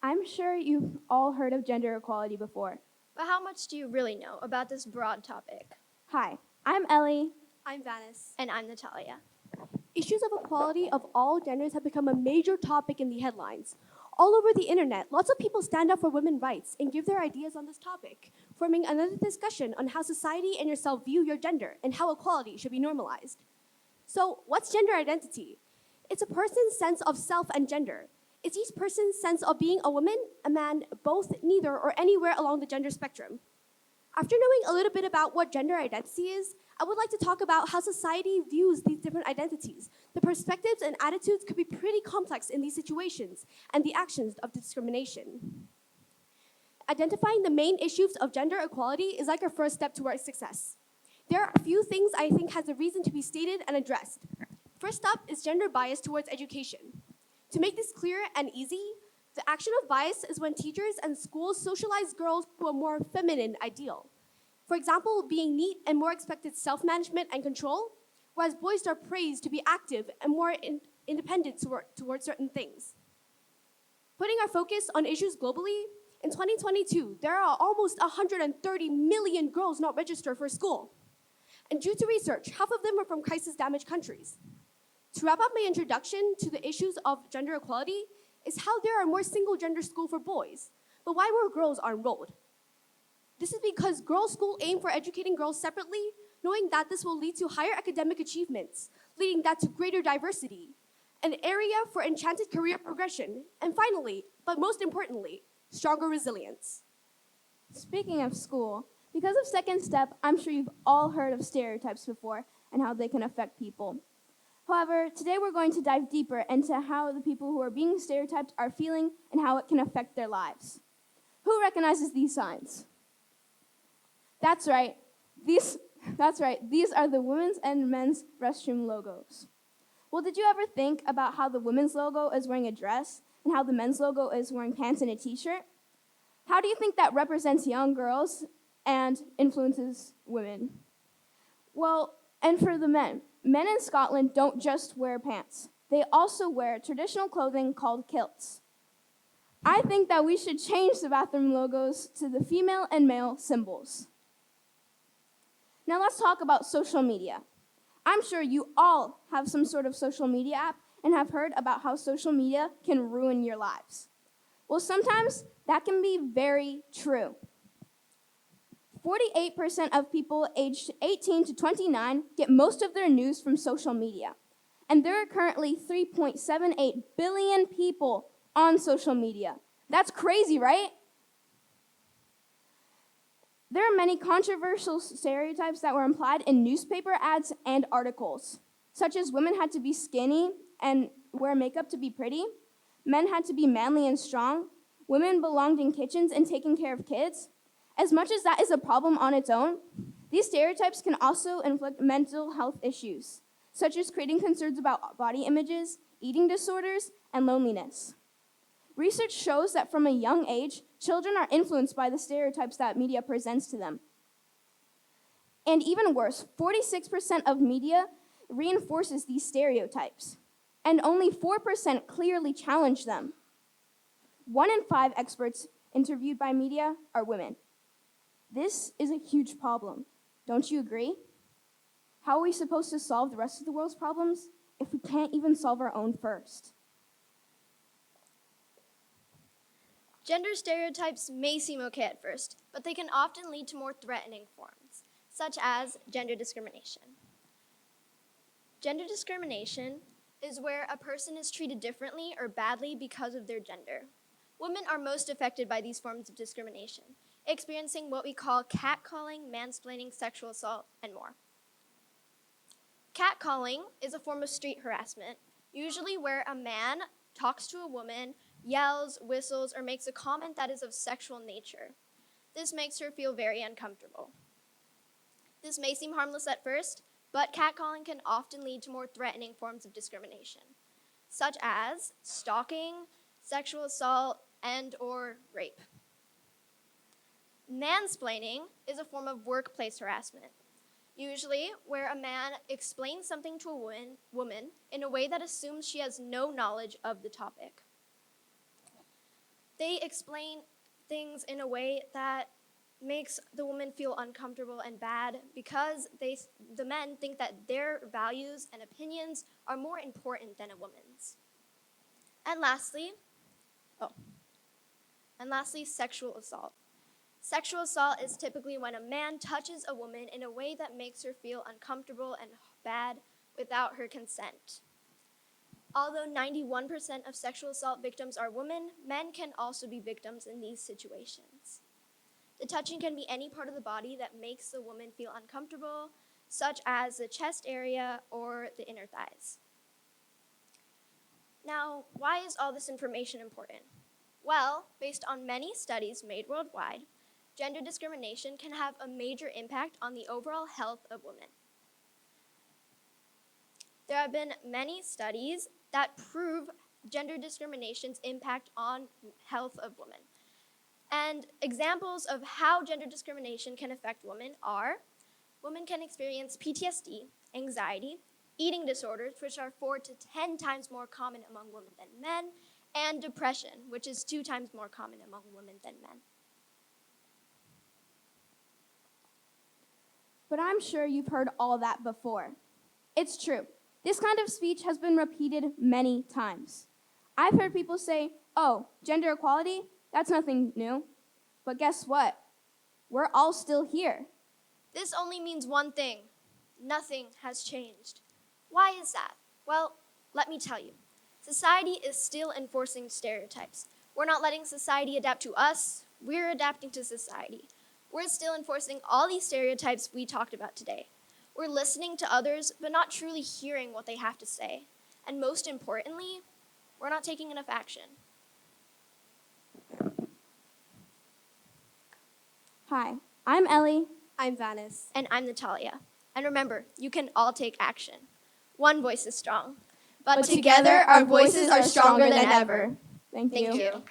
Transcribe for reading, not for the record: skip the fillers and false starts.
I'm sure you've all heard of gender equality before. But how much do you really know about this broad topic? Hi, I'm Ellie. I'm Venice. And I'm Natalia. Issues of equality of all genders have become a major topic in the headlines. All over the internet, lots of people stand up for women's rights and give their ideas on this topic, forming another discussion on how society and yourself view your gender and how equality should be normalized. So, what's gender identity? It's a person's sense of self and gender. It's each person's sense of being a woman, a man, both, neither, or anywhere along the gender spectrum. After knowing a little bit about what gender identity is, I would like to talk about how society views these different identities. The perspectives and attitudes could be pretty complex in these situations, and the actions of discrimination. Identifying the main issues of gender equality is like our first step towards success. There are a few things I think has a reason to be stated and addressed. First up is gender bias towards education. To make this clear and easy, the action of bias is when teachers and schools socialize girls to a more feminine ideal. For example, being neat and more expected self-management and control, whereas boys are praised to be active and more independent towards certain things. Putting our focus on issues globally, in 2022, there are almost 130 million girls not registered for school. And due to research, half of them are from crisis-damaged countries. To wrap up my introduction to the issues of gender equality is how there are more single-gender schools for boys, but why more girls are enrolled. This is because girls' schools aim for educating girls separately, knowing that this will lead to higher academic achievements, leading that to greater diversity, an area for enchanted career progression, and finally, but most importantly, stronger resilience. Speaking of school, because of second step, I'm sure you've all heard of stereotypes before and how they can affect people. However, today we're going to dive deeper into how the people who are being stereotyped are feeling and how it can affect their lives. Who recognizes these signs? That's right. These are the women's and men's restroom logos. Well, did you ever think about how the women's logo is wearing a dress and how the men's logo is wearing pants and a t-shirt? How do you think that represents young girls and influences women? Well, and for the men in Scotland don't just wear pants. They also wear traditional clothing called kilts. I think that we should change the bathroom logos to the female and male symbols. Now let's talk about social media. I'm sure you all have some sort of social media app and have heard about how social media can ruin your lives. Well, sometimes that can be very true. 48% of people aged 18 to 29 get most of their news from social media. And there are currently 3.78 billion people on social media. That's crazy, right? There are many controversial stereotypes that were implied in newspaper ads and articles, such as women had to be skinny and wear makeup to be pretty, men had to be manly and strong, women belonged in kitchens and taking care of kids. As much as that is a problem on its own, these stereotypes can also inflict mental health issues, such as creating concerns about body images, eating disorders, and loneliness. Research shows that from a young age, children are influenced by the stereotypes that media presents to them. And even worse, 46% of media reinforces these stereotypes, and only 4% clearly challenge them. 1 in 5 experts interviewed by media are women. This is a huge problem. Don't you agree? How are we supposed to solve the rest of the world's problems if we can't even solve our own first? Gender stereotypes may seem okay at first, but they can often lead to more threatening forms, such as gender discrimination. Gender discrimination is where a person is treated differently or badly because of their gender. Women are most affected by these forms of discrimination, experiencing what we call catcalling, mansplaining, sexual assault, and more. Catcalling is a form of street harassment, usually where a man talks to a woman, yells, whistles, or makes a comment that is of sexual nature. This makes her feel very uncomfortable. This may seem harmless at first, but catcalling can often lead to more threatening forms of discrimination, such as stalking, sexual assault, and/or rape. Mansplaining is a form of workplace harassment, usually where a man explains something to a woman in a way that assumes she has no knowledge of the topic. They explain things in a way that makes the woman feel uncomfortable and bad because the men think that their values and opinions are more important than a woman's. And lastly, sexual assault. Sexual assault is typically when a man touches a woman in a way that makes her feel uncomfortable and bad without her consent. Although 91% of sexual assault victims are women, men can also be victims in these situations. The touching can be any part of the body that makes the woman feel uncomfortable, such as the chest area or the inner thighs. Now, why is all this information important? Well, based on many studies made worldwide, gender discrimination can have a major impact on the overall health of women. There have been many studies that prove gender discrimination's impact on health of women. And examples of how gender discrimination can affect women are: women can experience PTSD, anxiety, eating disorders, which are 4 to 10 times more common among women than men, and depression, which is 2 times more common among women than men. But I'm sure you've heard all that before. It's true. This kind of speech has been repeated many times. I've heard people say, oh, gender equality, that's nothing new. But guess what? We're all still here. This only means one thing: nothing has changed. Why is that? Well, let me tell you. Society is still enforcing stereotypes. We're not letting society adapt to us, we're adapting to society. We're still enforcing all these stereotypes we talked about today. We're listening to others, but not truly hearing what they have to say. And most importantly, we're not taking enough action. Hi, I'm Ellie. I'm Vanis. And I'm Natalia. And remember, you can all take action. One voice is strong, but Together, our voices are stronger than ever. Thank you. Thank you.